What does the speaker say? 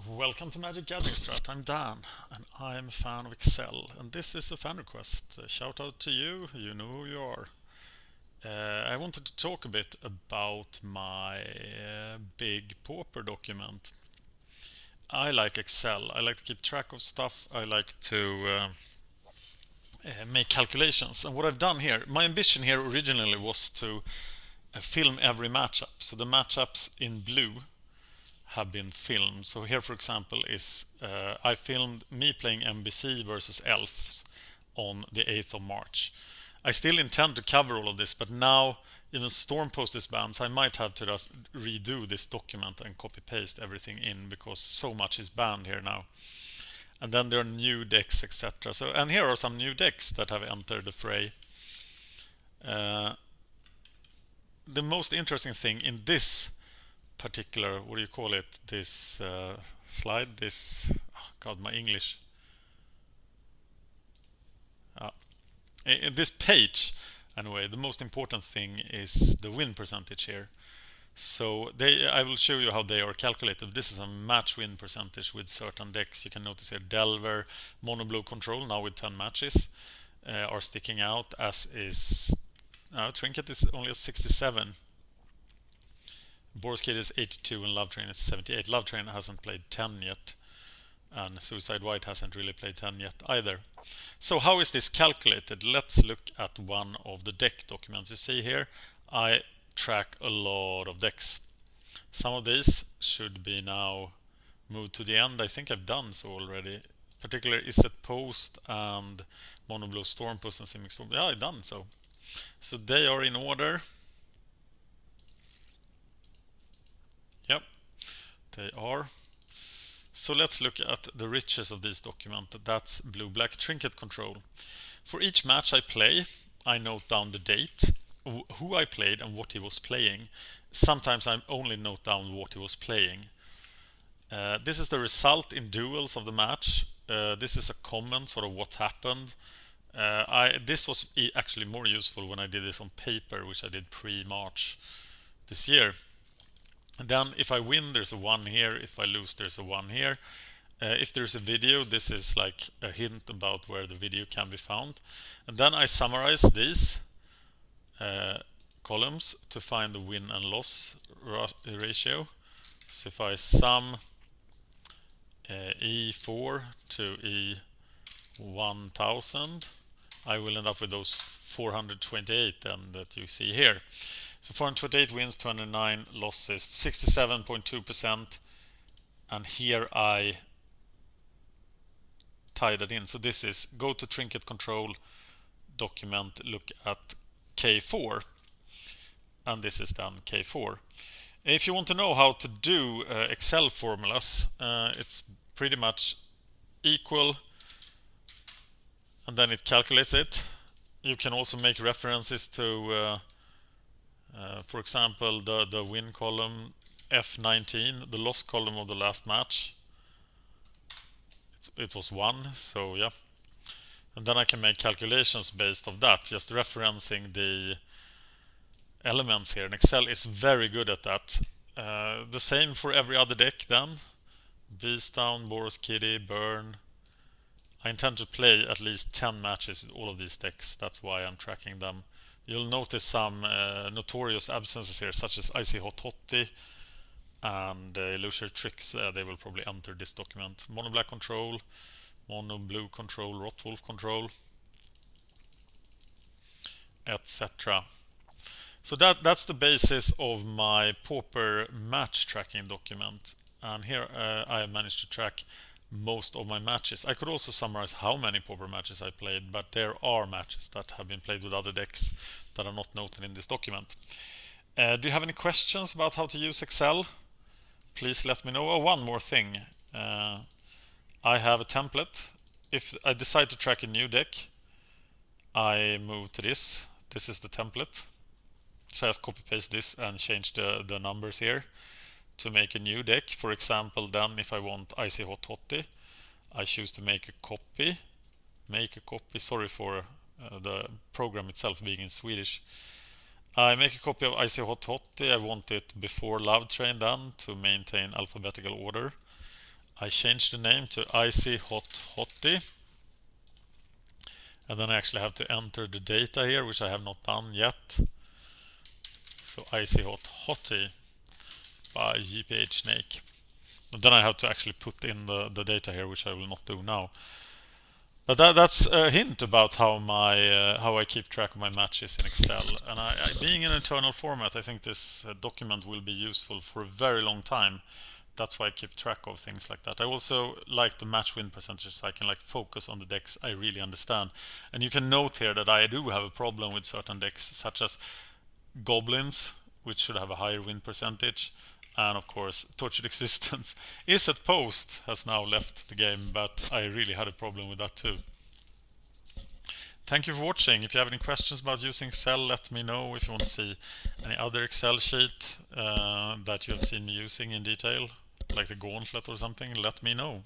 Welcome to MagicGatheringStrat. I'm Dan, and I'm a fan of Excel, and this is a fan request. Shout out to you, you know who you are. I wanted to talk a bit about my big Pauper document. I like Excel. I like to keep track of stuff. I like to make calculations. And what I've done here, my ambition here originally was to film every matchup. So the matchups in blue have been filmed. So here, for example, is I filmed me playing MBC versus Elves on the 8th of March. I still intend to cover all of this, but now even Stormpost is banned, so I might have to just redo this document and copy-paste everything in because so much is banned here now. And then there are new decks, etc. So, and here are some new decks that have entered the fray. The most interesting thing in this particular, what do you call it, this slide, this, oh god, my English, in this page anyway, the most important thing is the win percentage here. So I will show you how they are calculated. This is a match win percentage with certain decks. You can notice here Delver, Mono Blue Control, now with 10 matches, are sticking out, as is Trinket is only at 67. BorosKitty is 82 and Love Train is 78. Love Train hasn't played 10 yet, and Suicide White hasn't really played 10 yet either. So how is this calculated? Let's look at one of the deck documents. You see here, I track a lot of decks. Some of these should be now moved to the end. I think I've done so already. Particularly is it Post and Mono Blue Stormpost and Simic Storm. Yeah, I've done so. So they are in order. Yep, they are. So let's look at the riches of this document. That's Blue-Black Trinket Control. For each match I play, I note down the date, who I played and what he was playing. Sometimes I only note down what he was playing. This is the result in duels of the match. This is a comment, sort of what happened. This was actually more useful when I did this on paper, which I did pre-March this year. And then if I win, there's a 1 here. If I lose, there's a 1 here. If there's a video, this is like a hint about where the video can be found. And then I summarize these columns to find the win and loss ratio. So if I sum E4 to E1000, I will end up with those 428 then that you see here. So 428 wins, 29 losses, 67.2%, and here I tie that in. So this is go to Trinket Control document, look at K4, and this is then K4. If you want to know how to do Excel formulas, it's pretty much equal, and then it calculates it. You can also make references to for example, the win column F19, the loss column of the last match. It was 1, so yeah. And then I can make calculations based on that, just referencing the elements here. And Excel is very good at that. The same for every other deck then. Beastdown, BorosKitty, Burn. I intend to play at least 10 matches with all of these decks. That's why I'm tracking them. You'll notice some notorious absences here, such as Icy Hot Hottie and Illusory Tricks. They will probably enter this document. Mono Black Control, Mono Blue Control, Rotwolf Control, etc. So that's the basis of my Pauper match tracking document. And here I have managed to track most of my matches. I could also summarize how many Pauper matches I played, but there are matches that have been played with other decks that are not noted in this document. Do you have any questions about how to use Excel? Please let me know. Oh, one more thing. I have a template. If I decide to track a new deck, I move to this. This is the template. So I just copy paste this and change the numbers here to make a new deck. For example, then if I want Icy Hot Hottie, I choose to make a copy. Sorry for the program itself being in Swedish. I make a copy of Icy Hot Hottie. I want it before Love Train then to maintain alphabetical order. I changed the name to Icy Hot Hottie. And then I actually have to enter the data here, which I have not done yet. So Icy Hot Hottie by GPH Snake. And then I have to actually put in the data here, which I will not do now. But that's a hint about how I keep track of my matches in Excel. And being in an internal format, I think this document will be useful for a very long time. That's why I keep track of things like that. I also like the match win percentages, so I can like focus on the decks I really understand. And you can note here that I do have a problem with certain decks, such as Goblins, which should have a higher win percentage. And of course, Tortured Existence is at post, has now left the game, but I really had a problem with that too. Thank you for watching. If you have any questions about using Excel, let me know. If you want to see any other Excel sheet that you have seen me using in detail, like the gauntlet or something, let me know.